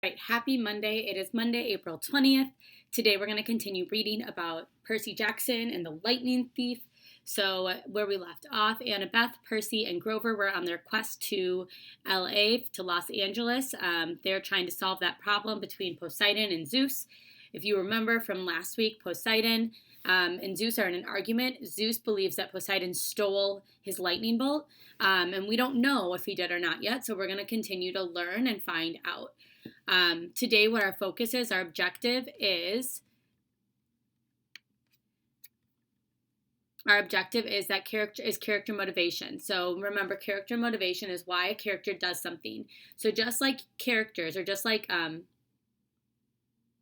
Right, happy Monday. It is Monday, April 20th. Today we're going to continue reading about Percy Jackson and the Lightning Thief. So, where we left off, Annabeth, Percy, and Grover were on their quest to LA, to Los Angeles. They're trying to solve that problem between Poseidon and Zeus. If you remember from last week, Poseidon and Zeus are in an argument. Zeus believes that Poseidon stole his lightning bolt, and we don't know if he did or not yet, so we're going to continue to learn and find out. Today, what our focus is, our objective is that character motivation. So remember, character motivation is why a character does something. So just like characters, or just like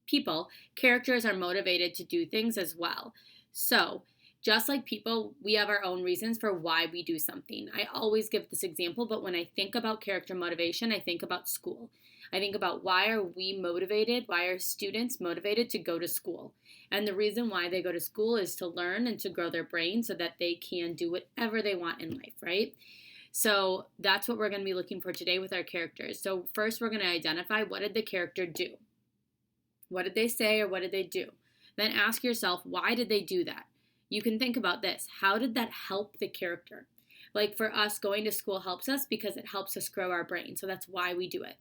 people, characters are motivated to do things as well. So just like people, we have our own reasons for why we do something. I always give this example, but when I think about character motivation, I think about school. I think about why are we motivated, why are students motivated to go to school? And the reason why they go to school is to learn and to grow their brain so that they can do whatever they want in life, right? So that's what we're going to be looking for today with our characters. So first we're going to identify, what did the character do? What did they say, or what did they do? Then ask yourself, why did they do that? You can think about this. How did that help the character? Like for us, going to school helps us because it helps us grow our brain. So that's why we do it.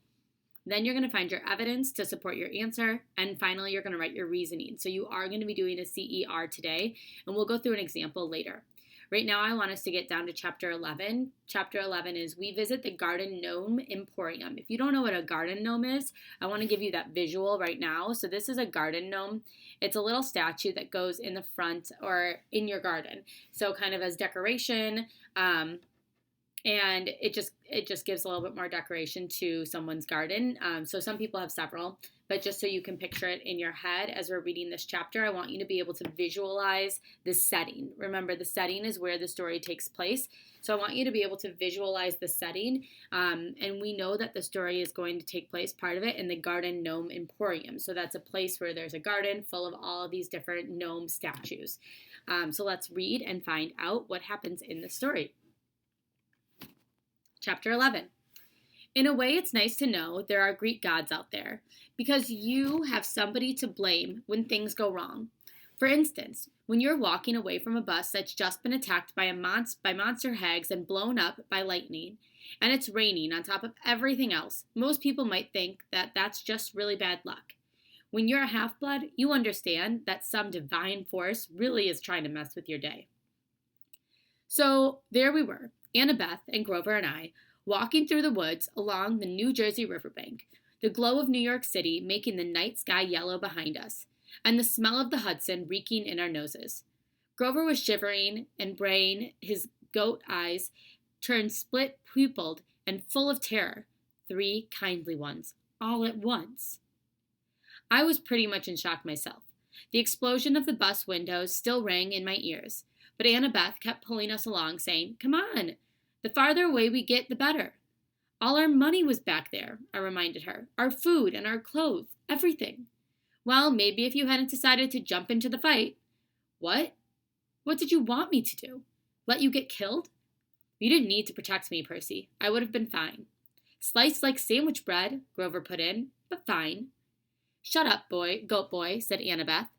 Then you're going to find your evidence to support your answer. And finally, you're going to write your reasoning. So you are going to be doing a CER today, and we'll go through an example later. Right now, I want us to get down to Chapter 11. Chapter 11 is We Visit the Garden Gnome Emporium. If you don't know what a garden gnome is, I want to give you that visual right now. So this is a garden gnome. It's a little statue that goes in the front or in your garden. So kind of as decoration, and it just gives a little bit more decoration to someone's garden. So some people have several, but just so you can picture it in your head as we're reading this chapter, I want you to be able to visualize the setting. Remember, the setting is where the story takes place. So I want you to be able to visualize the setting, and we know that the story is going to take place, part of it, in the Garden Gnome Emporium. So that's a place where there's a garden full of all of these different gnome statues. So let's read and find out what happens in the story. Chapter 11. In a way, it's nice to know there are Greek gods out there, because you have somebody to blame when things go wrong. For instance, when you're walking away from a bus that's just been attacked by monster hags and blown up by lightning, and it's raining on top of everything else, most people might think that that's just really bad luck. When you're a half-blood, you understand that some divine force really is trying to mess with your day. So there we were, Annabeth and Grover and I, walking through the woods along the New Jersey riverbank, the glow of New York City making the night sky yellow behind us, and the smell of the Hudson reeking in our noses. Grover was shivering and braying, his goat eyes turned split-pupilled and full of terror, 3 kindly ones, all at once. I was pretty much in shock myself. The explosion of the bus windows still rang in my ears, but Annabeth kept pulling us along, saying, "Come on, the farther away we get, the better." "All our money was back there," I reminded her. "Our food and our clothes, everything." "Well, maybe if you hadn't decided to jump into the fight." "What? What did you want me to do? Let you get killed?" "You didn't need to protect me, Percy. I would have been fine." "Sliced like sandwich bread," Grover put in, "but fine." "Shut up, goat boy," said Annabeth.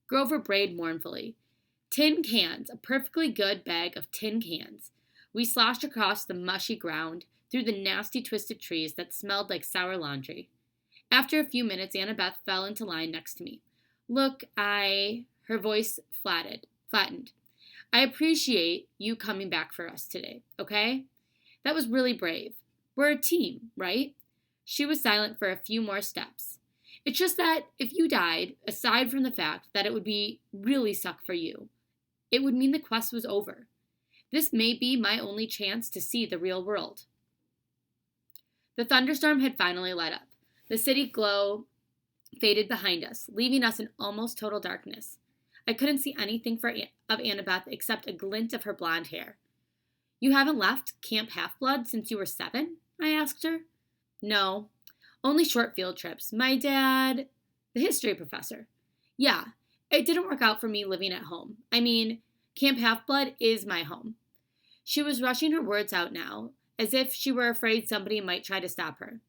Grover brayed mournfully. Tin cans, a perfectly good bag of tin cans. We sloshed across the mushy ground, through the nasty twisted trees that smelled like sour laundry. After a few minutes, Annabeth fell into line next to me. "Look, her voice flattened. "I appreciate you coming back for us today, okay? That was really brave. We're a team, right?" She was silent for a few more steps. "It's just that if you died, aside from the fact that it would be really suck for you, it would mean the quest was over. This may be my only chance to see the real world." The thunderstorm had finally let up. The city glow faded behind us, leaving us in almost total darkness. I couldn't see anything of Annabeth except a glint of her blonde hair. "You haven't left Camp Half-Blood since you were 7? I asked her. "No, only short field trips. My dad, the history professor. Yeah, it didn't work out for me living at home. I mean, Camp Half-Blood is my home." She was rushing her words out now, as if she were afraid somebody might try to stop her.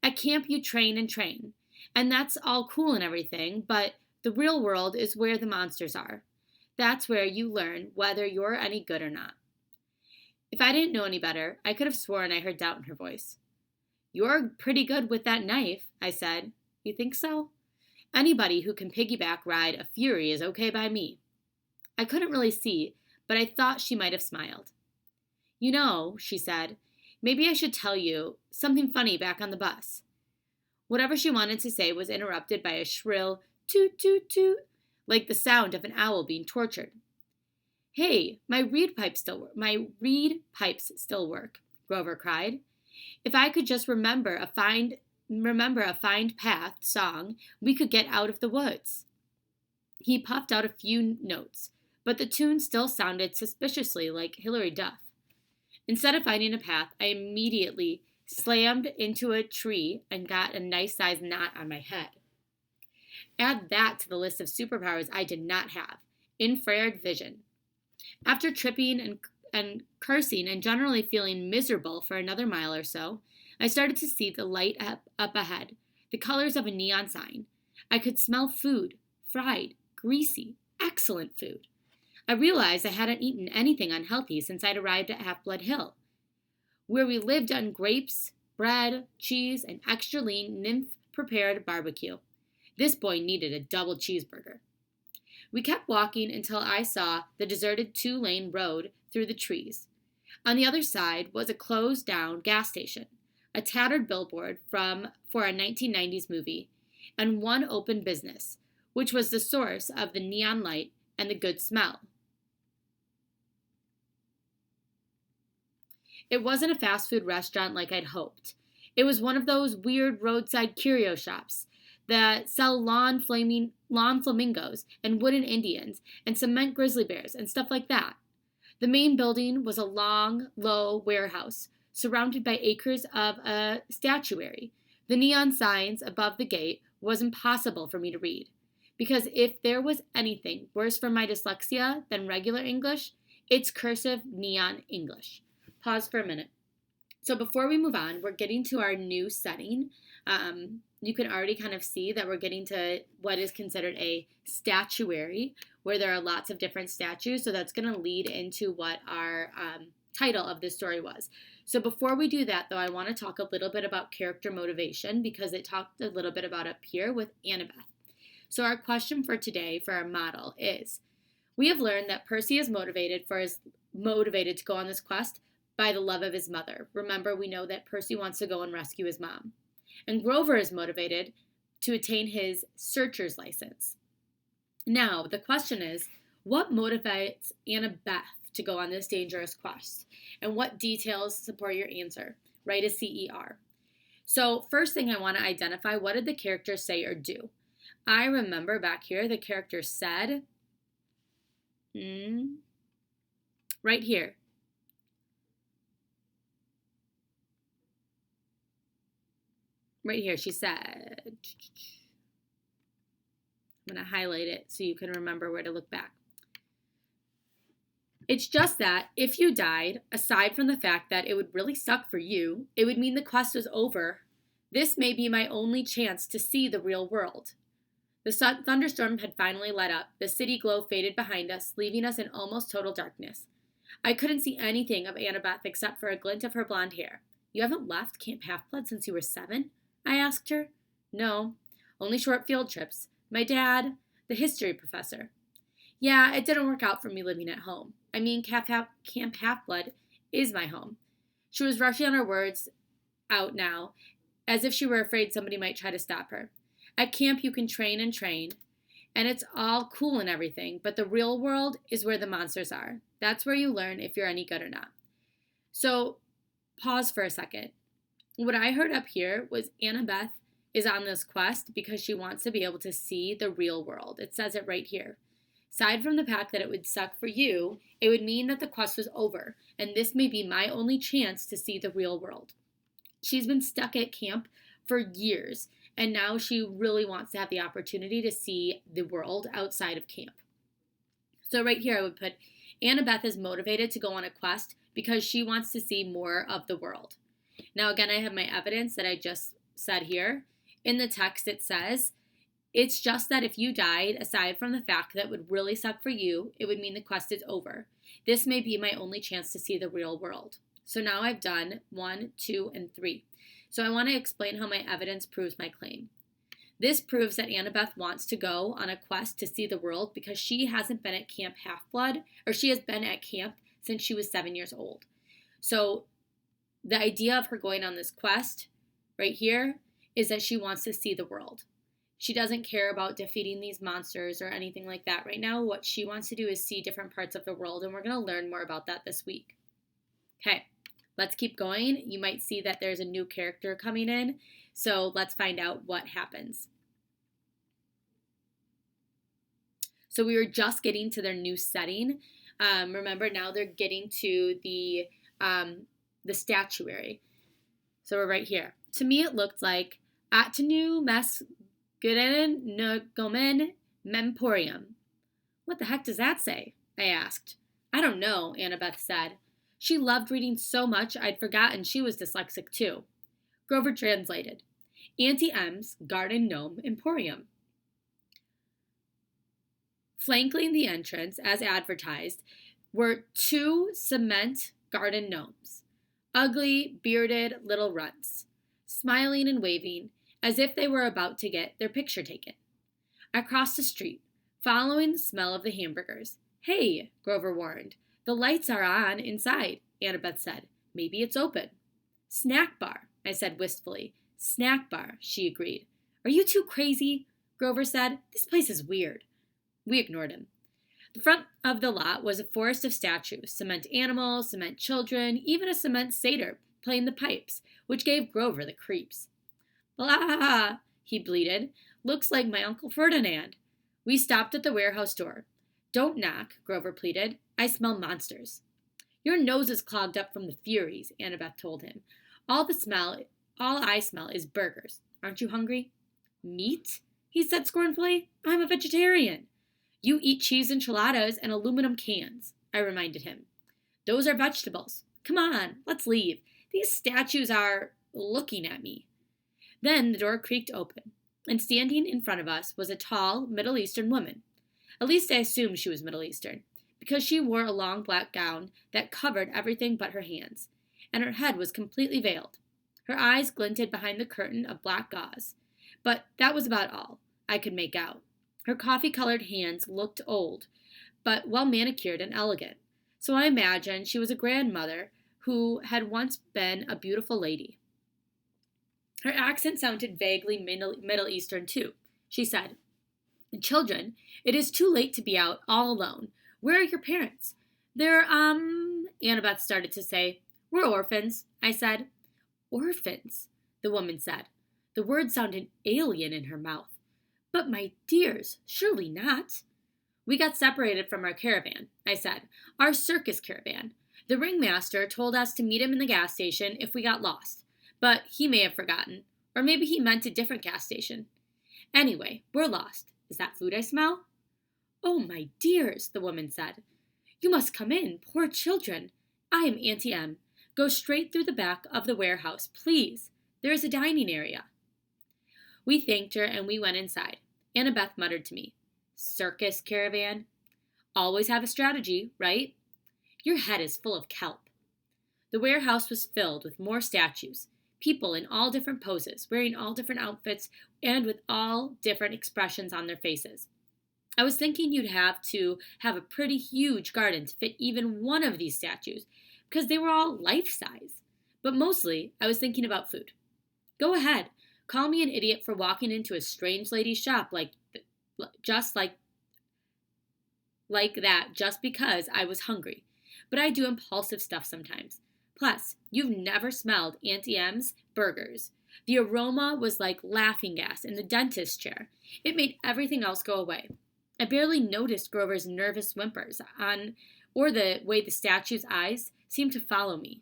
At camp, you train and train, and that's all cool and everything, but the real world is where the monsters are. That's where you learn whether you're any good or not. If I didn't know any better, I could have sworn I heard doubt in her voice. You're pretty good with that knife, I said. You think so? Anybody who can piggyback ride a Fury is okay by me. I couldn't really see, but I thought she might have smiled. You know, she said, maybe I should tell you something funny back on the bus. Whatever she wanted to say was interrupted by a shrill toot toot toot, like the sound of an owl being tortured. Hey, my reed pipes still work, Grover cried. If I could just remember a find path song, we could get out of the woods. He puffed out a few notes, but the tune still sounded suspiciously like Hilary Duff. Instead of finding a path, I immediately slammed into a tree and got a nice-sized knot on my head. Add that to the list of superpowers I did not have. Infrared vision. After tripping and cursing and generally feeling miserable for another mile or so, I started to see the light up ahead, the colors of a neon sign. I could smell food, fried, greasy, excellent food. I realized I hadn't eaten anything unhealthy since I'd arrived at Half-Blood Hill, where we lived on grapes, bread, cheese, and extra lean nymph-prepared barbecue. This boy needed a double cheeseburger. We kept walking until I saw the deserted 2-lane road through the trees. On the other side was a closed-down gas station, a tattered billboard for a 1990s movie, and one open business, which was the source of the neon light and the good smell. It wasn't a fast food restaurant like I'd hoped. It was one of those weird roadside curio shops that sell lawn flamingos and wooden Indians and cement grizzly bears and stuff like that. The main building was a long, low warehouse surrounded by acres of statuary. The neon signs above the gate was impossible for me to read, because if there was anything worse for my dyslexia than regular English, it's cursive neon English. Pause for a minute. So before we move on, we're getting to our new setting. You can already kind of see that we're getting to what is considered a statuary, where there are lots of different statues. So that's going to lead into what our title of this story was. So before we do that, though, I want to talk a little bit about character motivation, because it talked a little bit about up here with Annabeth. So our question for today for our model is, we have learned that Percy is motivated to go on this quest by the love of his mother. Remember, we know that Percy wants to go and rescue his mom. And Grover is motivated to attain his searcher's license. Now, the question is, what motivates Annabeth to go on this dangerous quest? And what details support your answer? Write a CER. So first thing I want to identify, what did the character say or do? I remember back here, the character said, right here, she said, I'm going to highlight it so you can remember where to look back. It's just that if you died, aside from the fact that it would really suck for you, it would mean the quest was over. This may be my only chance to see the real world. The thunderstorm had finally let up. The city glow faded behind us, leaving us in almost total darkness. I couldn't see anything of Annabeth except for a glint of her blonde hair. You haven't left Camp Half-Blood since you were 7? I asked her. No, only short field trips. My dad, the history professor. Yeah, it didn't work out for me living at home. I mean, Camp Half-Blood is my home. She was rushing on her words out now, as if she were afraid somebody might try to stop her. At camp, you can train and train, and it's all cool and everything, but the real world is where the monsters are. That's where you learn if you're any good or not. So, pause for a second. What I heard up here was Annabeth is on this quest because she wants to be able to see the real world. It says it right here. Aside from the fact that it would suck for you, it would mean that the quest was over, and this may be my only chance to see the real world. She's been stuck at camp for years, and now she really wants to have the opportunity to see the world outside of camp. So right here I would put, Annabeth is motivated to go on a quest because she wants to see more of the world. Now again, I have my evidence that I just said here. In the text, it says, it's just that if you died, aside from the fact that would really suck for you, it would mean the quest is over. This may be my only chance to see the real world. So now I've done 1, 2, and 3. So I want to explain how my evidence proves my claim. This proves that Annabeth wants to go on a quest to see the world because she hasn't been at Camp Half-Blood, or she has been at camp since she was 7 years old. So the idea of her going on this quest right here is that she wants to see the world. She doesn't care about defeating these monsters or anything like that right now. What she wants to do is see different parts of the world, and we're going to learn more about that this week. Okay, let's keep going. You might see that there's a new character coming in, so let's find out what happens. So we were just getting to their new setting. Remember, now they're getting to the statuary. So we're right here. To me, it looked like Atenu Mesguden Nogomen Memporium. What the heck does that say? I asked. I don't know, Annabeth said. She loved reading so much I'd forgotten she was dyslexic too. Grover translated. Auntie M's Garden Gnome Emporium. Flanking the entrance, as advertised, were 2 cement garden gnomes, ugly, bearded little runts, smiling and waving as if they were about to get their picture taken. I crossed the street, following the smell of the hamburgers. Hey, Grover warned. The lights are on inside, Annabeth said. Maybe it's open. Snack bar, I said wistfully. Snack bar, she agreed. Are you too crazy? Grover said. This place is weird. We ignored him. The front of the lot was a forest of statues, cement animals, cement children, even a cement satyr playing the pipes, which gave Grover the creeps. Blah, he bleated. Looks like my Uncle Ferdinand. We stopped at the warehouse door. Don't knock, Grover pleaded. I smell monsters. Your nose is clogged up from the Furies, Annabeth told him. All I smell is burgers. Aren't you hungry? Meat? He said scornfully. I'm a vegetarian. You eat cheese enchiladas and aluminum cans, I reminded him. Those are vegetables. Come on, let's leave. These statues are looking at me. Then the door creaked open, and standing in front of us was a tall, Middle Eastern woman. At least I assumed she was Middle Eastern, because she wore a long black gown that covered everything but her hands, and her head was completely veiled. Her eyes glinted behind the curtain of black gauze, but that was about all I could make out. Her coffee-colored hands looked old, but well manicured and elegant, so I imagined she was a grandmother who had once been a beautiful lady. Her accent sounded vaguely Middle Eastern, too. She said, Children, it is too late to be out all alone. Where are your parents? They're, Annabeth started to say. We're orphans, I said. Orphans, the woman said. The word sounded alien in her mouth. But my dears, surely not. We got separated from our caravan, I said. Our circus caravan. The ringmaster told us to meet him in the gas station if we got lost. But he may have forgotten. Or maybe he meant a different gas station. Anyway, we're lost. Is that food I smell? Oh, my dears, the woman said. You must come in, poor children. I am Auntie M. Go straight through the back of the warehouse, please. There is a dining area. We thanked her and we went inside. Annabeth muttered to me, Circus caravan? Always have a strategy, right? Your head is full of kelp. The warehouse was filled with more statues, people in all different poses, wearing all different outfits, and with all different expressions on their faces. I was thinking you'd have to have a pretty huge garden to fit even one of these statues, because they were all life-size. But mostly, I was thinking about food. Go ahead. Call me an idiot for walking into a strange lady's shop like that just because I was hungry. But I do impulsive stuff sometimes. Plus, you've never smelled Auntie M's burgers. The aroma was like laughing gas in the dentist's chair. It made everything else go away. I barely noticed Grover's nervous whimpers or the way the statue's eyes seemed to follow me,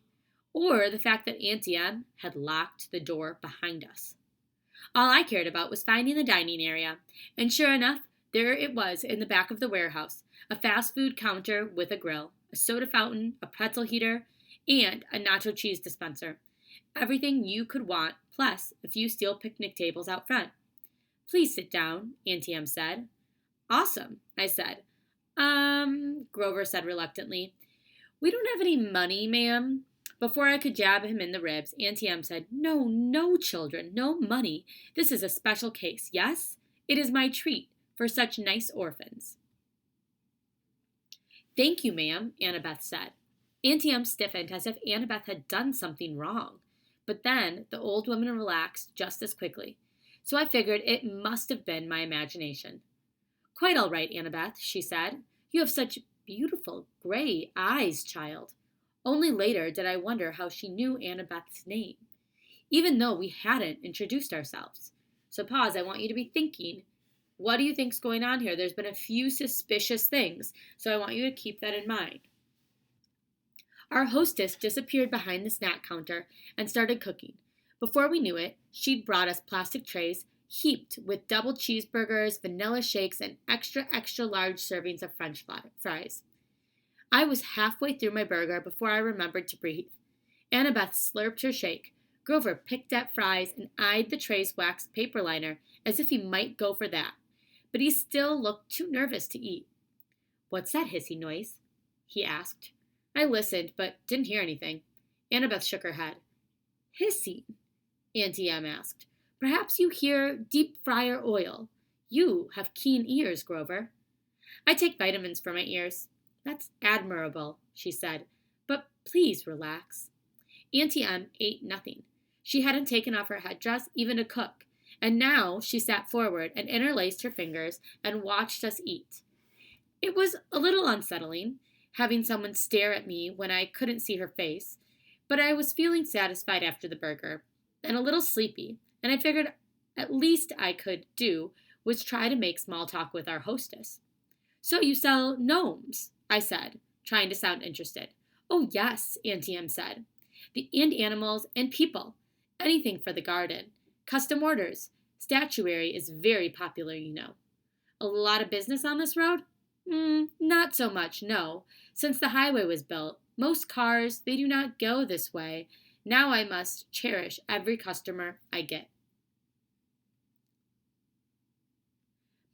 or the fact that Auntie M had locked the door behind us. All I cared about was finding the dining area, and sure enough, there it was in the back of the warehouse, a fast food counter with a grill, a soda fountain, a pretzel heater, and a nacho cheese dispenser. Everything you could want plus a few steel picnic tables out front. Please sit down, Auntie Em said. Awesome, I said. Grover said reluctantly. We don't have any money, ma'am. Before I could jab him in the ribs, Auntie Em said, No, no, children, no money. This is a special case, yes? It is my treat for such nice orphans. Thank you, ma'am, Annabeth said. Auntie Em stiffened as if Annabeth had done something wrong. But then the old woman relaxed just as quickly, so I figured it must have been my imagination. Quite all right, Annabeth, she said. You have such beautiful gray eyes, child. Only later did I wonder how she knew Annabeth's name, even though we hadn't introduced ourselves. So pause, I want you to be thinking, what do you think's going on here? There's been a few suspicious things, so I want you to keep that in mind. Our hostess disappeared behind the snack counter and started cooking. Before we knew it, she'd brought us plastic trays heaped with double cheeseburgers, vanilla shakes, and extra, extra large servings of French fries. I was halfway through my burger before I remembered to breathe. Annabeth slurped her shake. Grover picked at fries and eyed the tray's waxed paper liner as if he might go for that, but he still looked too nervous to eat. What's that hissy noise? He asked. I listened, but didn't hear anything. Annabeth shook her head. Hissing? Auntie Em asked. Perhaps you hear deep fryer oil. You have keen ears, Grover. I take vitamins for my ears. That's admirable, she said, but please relax. Auntie Em ate nothing. She hadn't taken off her headdress even to cook, and now she sat forward and interlaced her fingers and watched us eat. It was a little unsettling, having someone stare at me when I couldn't see her face, but I was feeling satisfied after the burger, and a little sleepy, and I figured at least I could do was try to make small talk with our hostess. So you sell gnomes, I said, trying to sound interested. Oh, yes, Auntie Em said. And animals and people. Anything for the garden. Custom orders. Statuary is very popular, you know. A lot of business on this road? Not so much, no. Since the highway was built, most cars, they do not go this way. Now I must cherish every customer I get.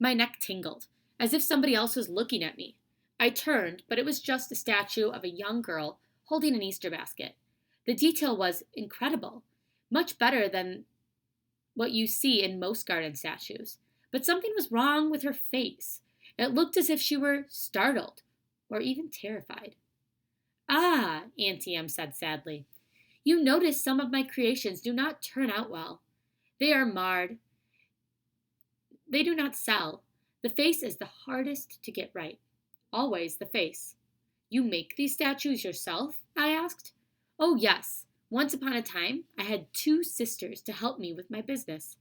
My neck tingled, as if somebody else was looking at me. I turned, but it was just a statue of a young girl holding an Easter basket. The detail was incredible, much better than what you see in most garden statues. But something was wrong with her face. It looked as if she were startled, or even terrified. Ah, Auntie Em said sadly. You notice some of my creations do not turn out well. They are marred. They do not sell. The face is the hardest to get right. Always the face. You make these statues yourself? I asked. Oh, yes. Once upon a time, I had 2 sisters to help me with my business.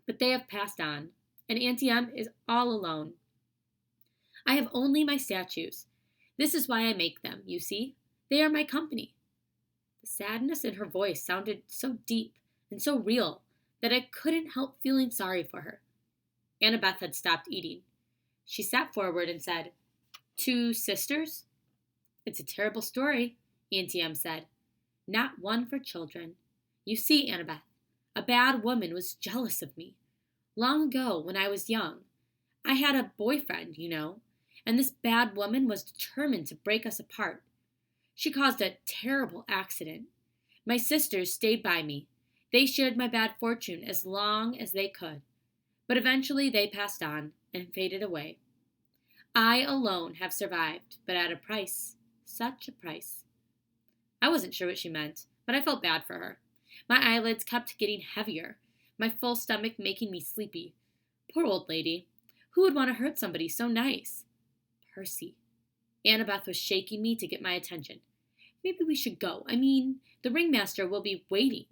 But they have passed on, and Auntie Em is all alone. I have only my statues. This is why I make them, you see. They are my company. The sadness in her voice sounded so deep and so real that I couldn't help feeling sorry for her. Annabeth had stopped eating. She sat forward and said, 2 sisters? It's a terrible story, Auntie Em said. Not one for children. You see, Annabeth, a bad woman was jealous of me. Long ago, when I was young, I had a boyfriend, you know, and this bad woman was determined to break us apart. She caused a terrible accident. My sisters stayed by me. They shared my bad fortune as long as they could. But eventually they passed on and faded away. I alone have survived, but at a price. Such a price. I wasn't sure what she meant, but I felt bad for her. My eyelids kept getting heavier, my full stomach making me sleepy. Poor old lady. Who would want to hurt somebody so nice? Percy. Annabeth was shaking me to get my attention. Maybe we should go. I mean, the ringmaster will be waiting.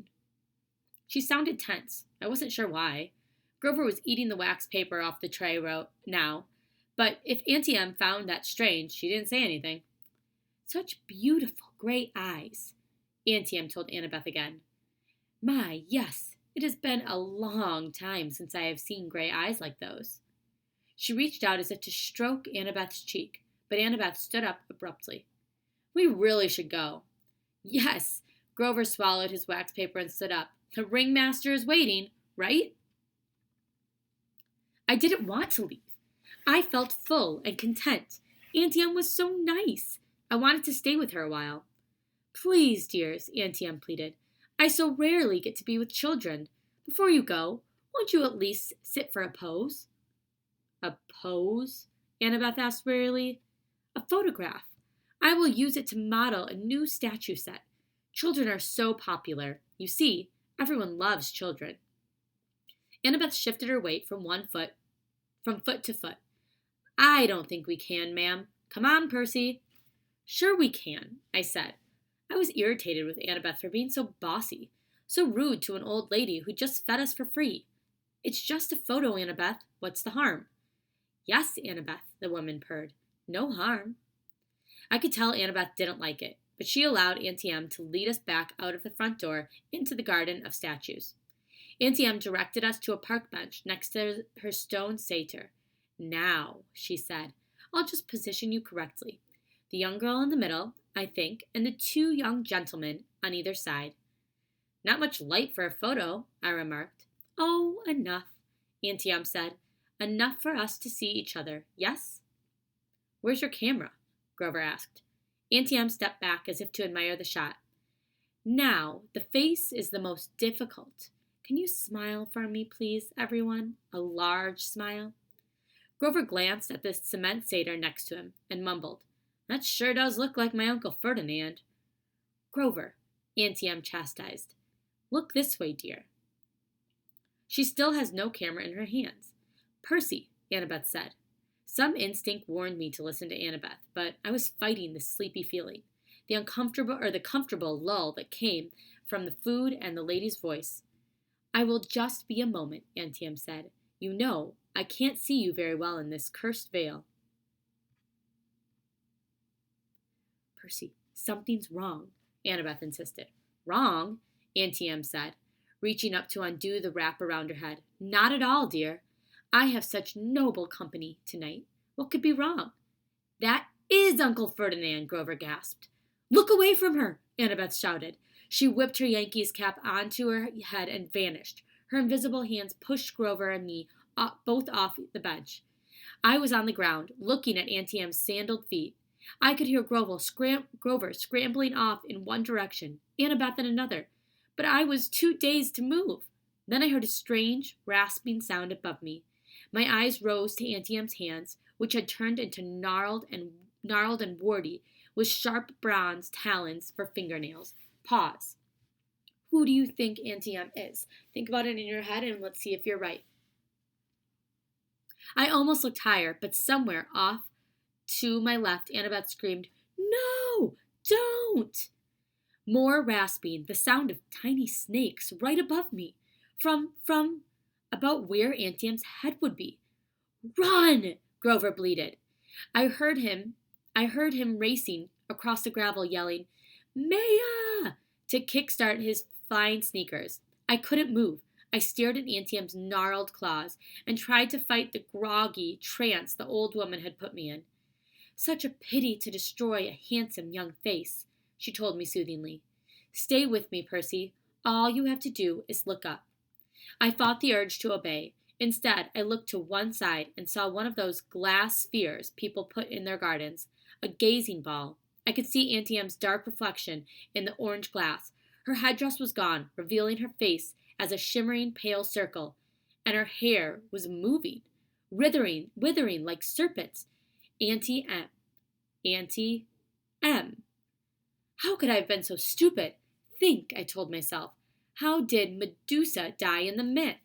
She sounded tense. I wasn't sure why. Grover was eating the wax paper off the tray now, but if Auntie Em found that strange, she didn't say anything. Such beautiful gray eyes, Auntie Em told Annabeth again. My, yes, it has been a long time since I have seen gray eyes like those. She reached out as if to stroke Annabeth's cheek, but Annabeth stood up abruptly. We really should go. Yes, Grover swallowed his wax paper and stood up. The ringmaster is waiting, right? I didn't want to leave. I felt full and content. Auntie Em was so nice. I wanted to stay with her a while. Please, dears, Auntie Em pleaded. I so rarely get to be with children. Before you go, won't you at least sit for a pose? A pose? Annabeth asked wearily. A photograph. I will use it to model a new statue set. Children are so popular. You see, everyone loves children. Annabeth shifted her weight from foot to foot. I don't think we can, ma'am. Come on, Percy. Sure we can, I said. I was irritated with Annabeth for being so bossy, so rude to an old lady who just fed us for free. It's just a photo, Annabeth. What's the harm? Yes, Annabeth, the woman purred. No harm. I could tell Annabeth didn't like it, but she allowed Auntie Em to lead us back out of the front door into the garden of statues. Auntie Em directed us to a park bench next to her stone satyr. Now, she said, I'll just position you correctly. The young girl in the middle, I think, and the two young gentlemen on either side. Not much light for a photo, I remarked. Oh, enough, Auntie Em said. Enough for us to see each other, yes? Where's your camera? Grover asked. Auntie Em stepped back as if to admire the shot. Now, the face is the most difficult. Can you smile for me, please, everyone? A large smile. Grover glanced at the cement satyr next to him and mumbled, That sure does look like my Uncle Ferdinand. Grover, Auntie Em chastised. Look this way, dear. She still has no camera in her hands. Percy, Annabeth said. Some instinct warned me to listen to Annabeth, but I was fighting the sleepy feeling, the comfortable lull that came from the food and the lady's voice. I will just be a moment, Auntie Em said. You know, I can't see you very well in this cursed veil. Percy, something's wrong, Annabeth insisted. Wrong? Auntie Em said, reaching up to undo the wrap around her head. Not at all, dear. I have such noble company tonight. What could be wrong? That is Uncle Ferdinand, Grover gasped. Look away from her, Annabeth shouted. She whipped her Yankees cap onto her head and vanished. Her invisible hands pushed Grover and me both off the bench. I was on the ground, looking at Auntie Em's sandaled feet. I could hear Grover scrambling off in one direction, Annabeth in another, but I was too dazed to move. Then I heard a strange, rasping sound above me. My eyes rose to Auntie Em's hands, which had turned into gnarled and warty, with sharp bronze talons for fingernails. Pause. Who do you think Auntie Em is? Think about it in your head and let's see if you're right. I almost looked higher, but somewhere off to my left, Annabeth screamed, No! Don't! More rasping, the sound of tiny snakes right above me, from about where Auntie Em's head would be. Run! Grover bleated. I heard him racing across the gravel, yelling, Maya! To kickstart his flying sneakers. I couldn't move. I stared at Auntie Em's gnarled claws and tried to fight the groggy trance the old woman had put me in. Such a pity to destroy a handsome young face, she told me soothingly. Stay with me, Percy. All you have to do is look up. I fought the urge to obey. Instead, I looked to one side and saw one of those glass spheres people put in their gardens, a gazing ball. I could see Auntie Em's dark reflection in the orange glass. Her headdress was gone, revealing her face as a shimmering pale circle, and her hair was moving, withering like serpents. Auntie Em. Auntie Em. How could I have been so stupid? Think, I told myself. How did Medusa die in the myth?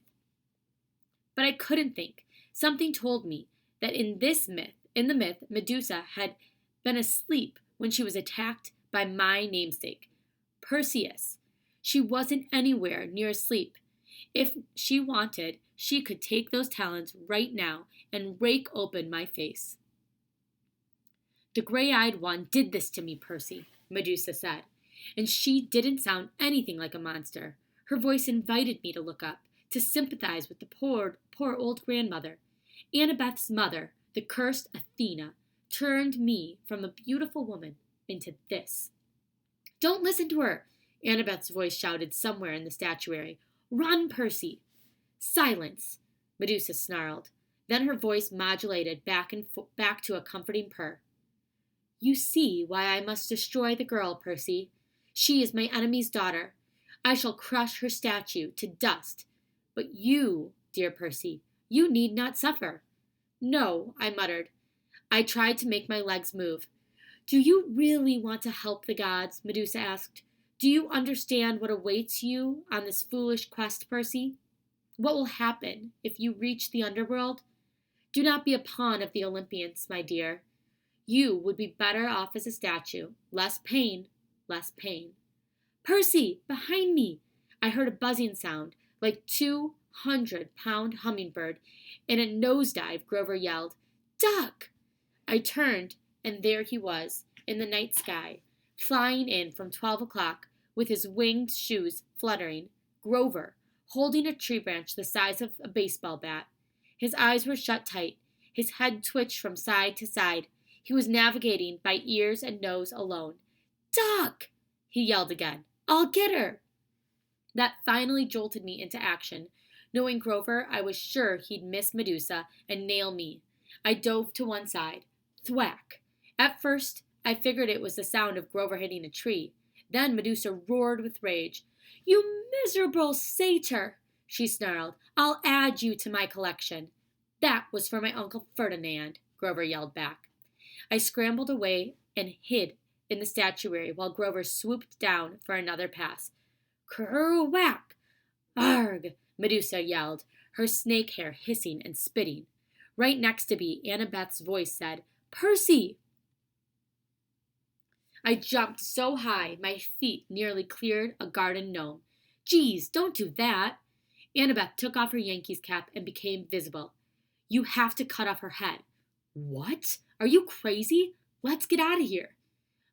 But I couldn't think. Something told me that in the myth, Medusa had been asleep when she was attacked by my namesake, Perseus. She wasn't anywhere near asleep. If she wanted, she could take those talons right now and rake open my face. The gray-eyed one did this to me, Percy, Medusa said, and she didn't sound anything like a monster. Her voice invited me to look up, to sympathize with the poor old grandmother. Annabeth's mother, the cursed Athena, turned me from a beautiful woman into this. Don't listen to her, Annabeth's voice shouted somewhere in the statuary. Run, Percy! Silence! Medusa snarled. Then her voice modulated back to a comforting purr. You see why I must destroy the girl, Percy. She is my enemy's daughter. I shall crush her statue to dust. But you, dear Percy, you need not suffer. No, I muttered. I tried to make my legs move. Do you really want to help the gods? Medusa asked. Do you understand what awaits you on this foolish quest, Percy? What will happen if you reach the underworld? Do not be a pawn of the Olympians, my dear. You would be better off as a statue. Less pain, less pain. Percy, behind me! I heard a buzzing sound, like 200-pound hummingbird. In a nosedive, Grover yelled, Duck! I turned, and there he was, in the night sky, flying in from 12 o'clock, with his winged shoes fluttering. Grover, holding a tree branch the size of a baseball bat. His eyes were shut tight. His head twitched from side to side. He was navigating by ears and nose alone. Duck! He yelled again. I'll get her! That finally jolted me into action. Knowing Grover, I was sure he'd miss Medusa and nail me. I dove to one side. Thwack! At first, I figured it was the sound of Grover hitting a tree. Then Medusa roared with rage. You miserable satyr! She snarled. I'll add you to my collection. That was for my Uncle Ferdinand, Grover yelled back. I scrambled away and hid in the statuary while Grover swooped down for another pass. Kerwhack! Arg! Medusa yelled, her snake hair hissing and spitting. Right next to me, Annabeth's voice said, Percy! I jumped so high my feet nearly cleared a garden gnome. Geez, don't do that! Annabeth took off her Yankees cap and became visible. You have to cut off her head. What? Are you crazy? Let's get out of here.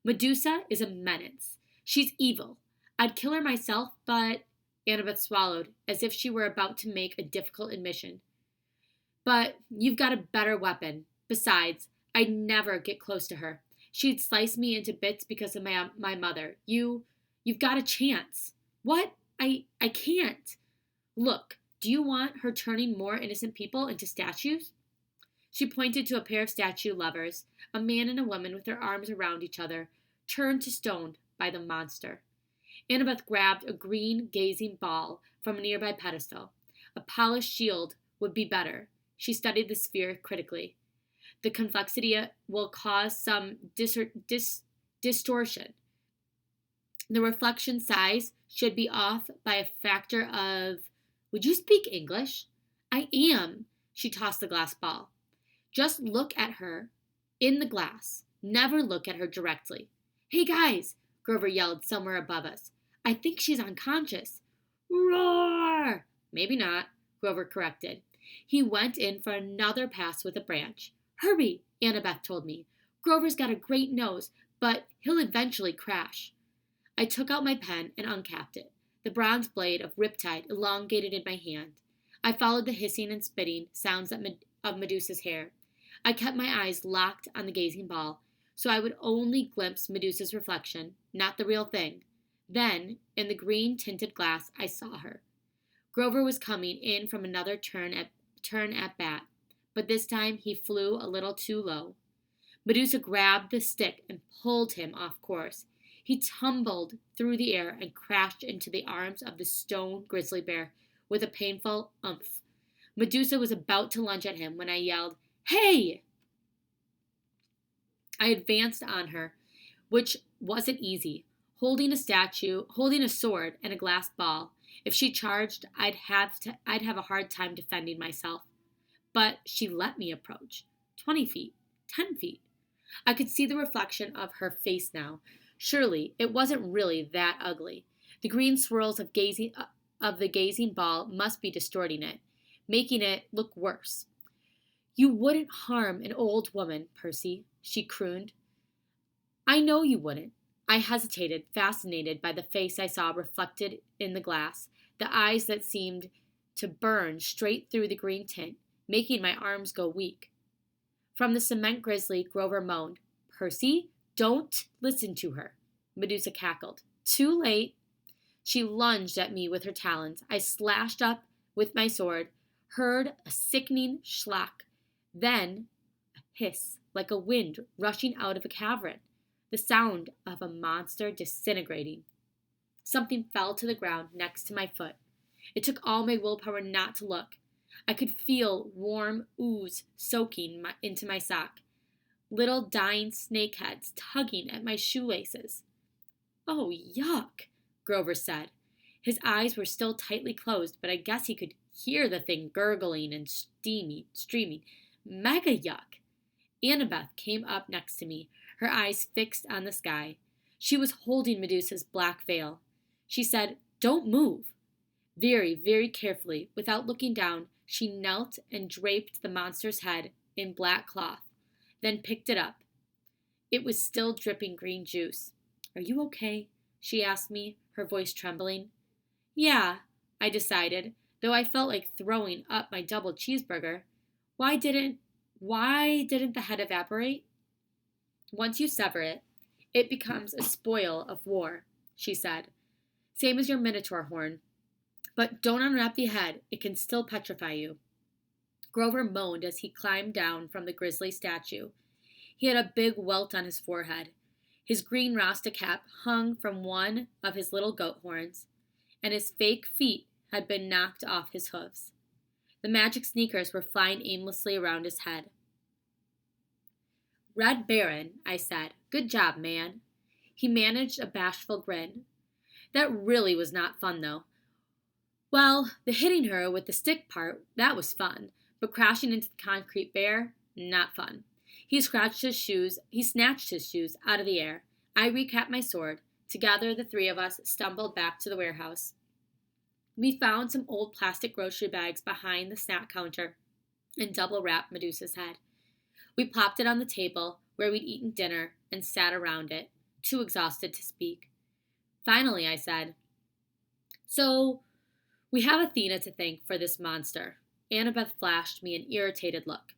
Medusa is a menace. She's evil. I'd kill her myself, but... Annabeth swallowed, as if she were about to make a difficult admission. But you've got a better weapon. Besides, I'd never get close to her. She'd slice me into bits because of my mother. You've got a chance. What? I can't. Look, do you want her turning more innocent people into statues? She pointed to a pair of statue lovers, a man and a woman with their arms around each other, turned to stone by the monster. Annabeth grabbed a green gazing ball from a nearby pedestal. A polished shield would be better. She studied the sphere critically. The convexity will cause some distortion. The reflection size should be off by a factor of... Would you speak English? I am. She tossed the glass ball. Just look at her in the glass. Never look at her directly. Hey guys, Grover yelled somewhere above us. I think she's unconscious. Roar! Maybe not, Grover corrected. He went in for another pass with a branch. Hurry, Annabeth told me. Grover's got a great nose, but he'll eventually crash. I took out my pen and uncapped it. The bronze blade of Riptide elongated in my hand. I followed the hissing and spitting sounds of Medusa's hair. I kept my eyes locked on the gazing ball, so I would only glimpse Medusa's reflection, not the real thing. Then, in the green-tinted glass, I saw her. Grover was coming in from another turn at bat, but this time he flew a little too low. Medusa grabbed the stick and pulled him off course. He tumbled through the air and crashed into the arms of the stone grizzly bear with a painful umph. Medusa was about to lunge at him when I yelled, Hey! I advanced on her, which wasn't easy, holding a sword and a glass ball. If she charged, I'd have a hard time defending myself. But she let me approach. 20 feet, 10 feet. I could see the reflection of her face now. Surely it wasn't really that ugly. The green swirls of the gazing ball must be distorting it, making it look worse. You wouldn't harm an old woman, Percy, she crooned. I know you wouldn't. I hesitated, fascinated by the face I saw reflected in the glass, the eyes that seemed to burn straight through the green tint, making my arms go weak. From the cement grizzly, Grover moaned, Percy, don't listen to her. Medusa cackled. Too late. She lunged at me with her talons. I slashed up with my sword, heard a sickening schlock, then a hiss like a wind rushing out of a cavern, the sound of a monster disintegrating. Something fell to the ground next to my foot. It took all my willpower not to look. I could feel warm ooze soaking into my sock, little dying snakeheads tugging at my shoelaces. Oh, yuck, Grover said. His eyes were still tightly closed, but I guess he could hear the thing gurgling and streaming. Mega yuck. Annabeth came up next to me, her eyes fixed on the sky. She was holding Medusa's black veil. She said, "Don't move." Very, very carefully, without looking down, she knelt and draped the monster's head in black cloth, then picked it up. It was still dripping green juice. "Are you okay?" she asked me, her voice trembling. "Yeah," I decided, though I felt like throwing up my double cheeseburger. Why didn't the head evaporate? "Once you sever it, it becomes a spoil of war," she said. "Same as your minotaur horn. But don't unwrap the head, it can still petrify you." Grover moaned as he climbed down from the grisly statue. He had a big welt on his forehead. His green rasta cap hung from one of his little goat horns, and his fake feet had been knocked off his hooves. The magic sneakers were flying aimlessly around his head. "Red Baron," I said. "Good job, man." He managed a bashful grin. "That really was not fun, though." "Well, the hitting her with the stick part, that was fun, but crashing into the concrete bear, not fun." He snatched his shoes out of the air. I recapped my sword. Together, the three of us stumbled back to the warehouse. We found some old plastic grocery bags behind the snack counter and double-wrapped Medusa's head. We plopped it on the table where we'd eaten dinner and sat around it, too exhausted to speak. Finally, I said, "So, we have Athena to thank for this monster." Annabeth flashed me an irritated look.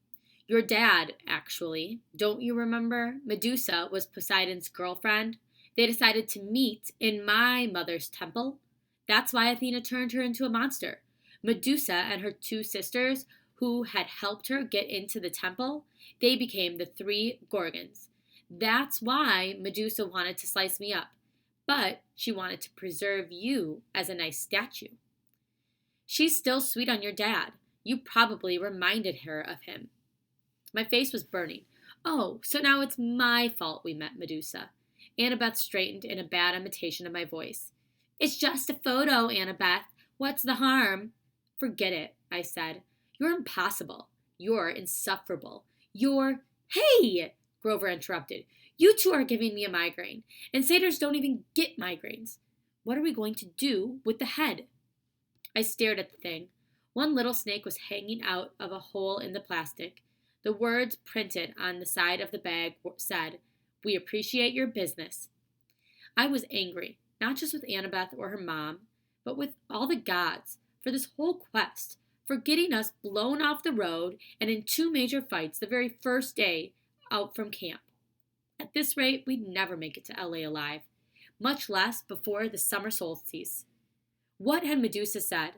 "Your dad, actually. Don't you remember? Medusa was Poseidon's girlfriend. They decided to meet in my mother's temple. That's why Athena turned her into a monster. Medusa and her two sisters, who had helped her get into the temple, they became the three Gorgons. That's why Medusa wanted to slice me up. But she wanted to preserve you as a nice statue." "She's still sweet on your dad. You probably reminded her of him." My face was burning. "Oh, so now it's my fault we met Medusa." Annabeth straightened in a bad imitation of my voice. "It's just a photo, Annabeth. What's the harm?" "Forget it," I said. "You're impossible. You're insufferable. You're—" "Hey!" Grover interrupted. "You two are giving me a migraine, and satyrs don't even get migraines. What are we going to do with the head?" I stared at the thing. One little snake was hanging out of a hole in the plastic. The words printed on the side of the bag said, "We appreciate your business." I was angry, not just with Annabeth or her mom, but with all the gods, for this whole quest, for getting us blown off the road and in two major fights the very first day out from camp. At this rate, we'd never make it to LA alive, much less before the summer solstice. What had Medusa said?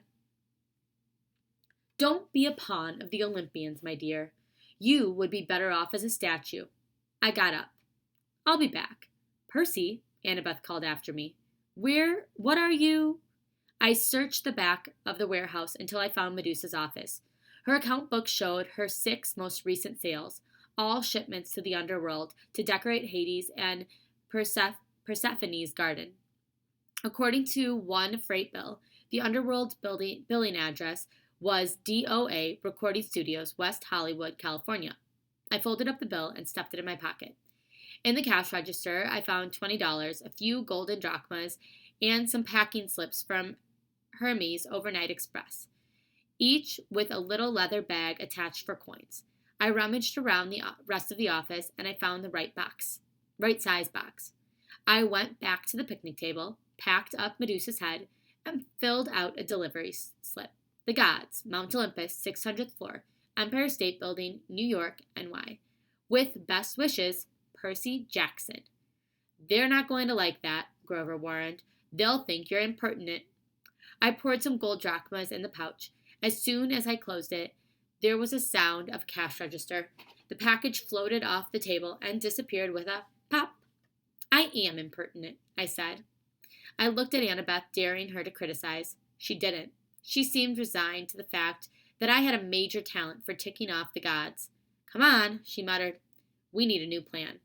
"Don't be a pawn of the Olympians, my dear. You would be better off as a statue." I got up. "I'll be back." "Percy," Annabeth called after me. What are you?" I searched the back of the warehouse until I found Medusa's office. Her account book showed her 6 most recent sales, all shipments to the underworld to decorate Hades and Persephone's garden. According to one freight bill, the underworld's billing address was DOA Recording Studios, West Hollywood, California. I folded up the bill and stuffed it in my pocket. In the cash register, I found $20, a few golden drachmas, and some packing slips from Hermes Overnight Express, each with a little leather bag attached for coins. I rummaged around the rest of the office, and I found the right size box. I went back to the picnic table, packed up Medusa's head, and filled out a delivery slip. The Gods, Mount Olympus, 600th floor, Empire State Building, New York, NY. With best wishes, Percy Jackson. "They're not going to like that," Grover warned. They'll think you're impertinent. I poured some gold drachmas in the pouch. As soon as I closed it, there was a sound of cash register. The package floated off the table and disappeared with a pop. I am impertinent, I said. I looked at Annabeth, daring her to criticize. She didn't. She seemed resigned to the fact that I had a major talent for ticking off the gods. Come on, she muttered. We need a new plan.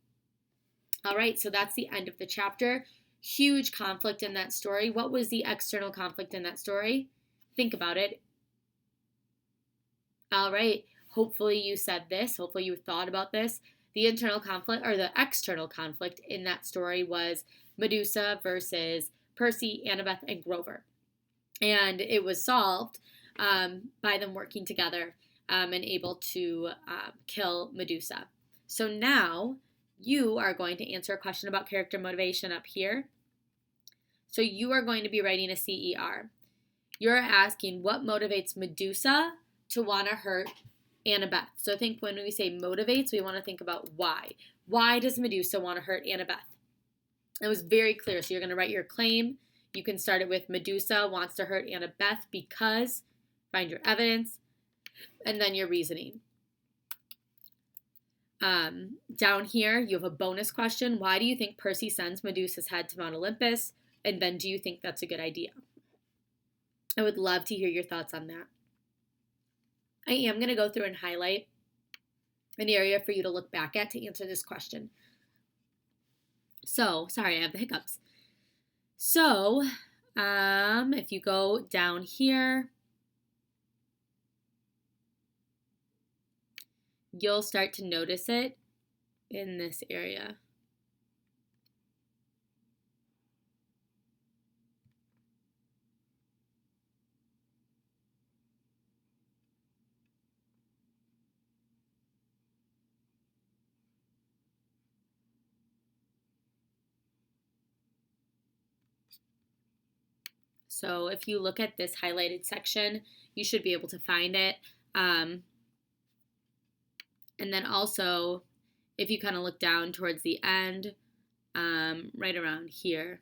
All right, so that's the end of the chapter. Huge conflict in that story. What was the external conflict in that story? Think about it. All right, hopefully you said this. Hopefully you thought about this. The internal conflict, or the external conflict in that story, was Medusa versus Percy, Annabeth, and Grover. And it was solved by them working together and able to kill Medusa. So now you are going to answer a question about character motivation up here. So you are going to be writing a CER. You're asking what motivates Medusa to want to hurt Annabeth. So think when we say motivates, we want to think about why. Why does Medusa want to hurt Annabeth? It was very clear. So you're going to write your claim. You can start it with Medusa wants to hurt Annabeth because, find your evidence, and then your reasoning. Down here, you have a bonus question. Why do you think Percy sends Medusa's head to Mount Olympus? And then do you think that's a good idea? I would love to hear your thoughts on that. I am going to go through and highlight an area for you to look back at to answer this question. So, sorry, I have the hiccups. So, if you go down here, you'll start to notice it in this area. So if you look at this highlighted section, you should be able to find it. And then also, if you kind of look down towards the end, right around here,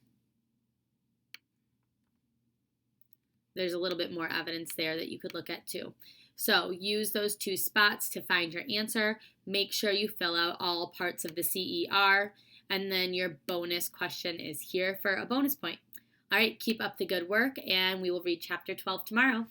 there's a little bit more evidence there that you could look at too. So use those two spots to find your answer. Make sure you fill out all parts of the CER, and then your bonus question is here for a bonus point. All right, keep up the good work, and we will read chapter 12 tomorrow.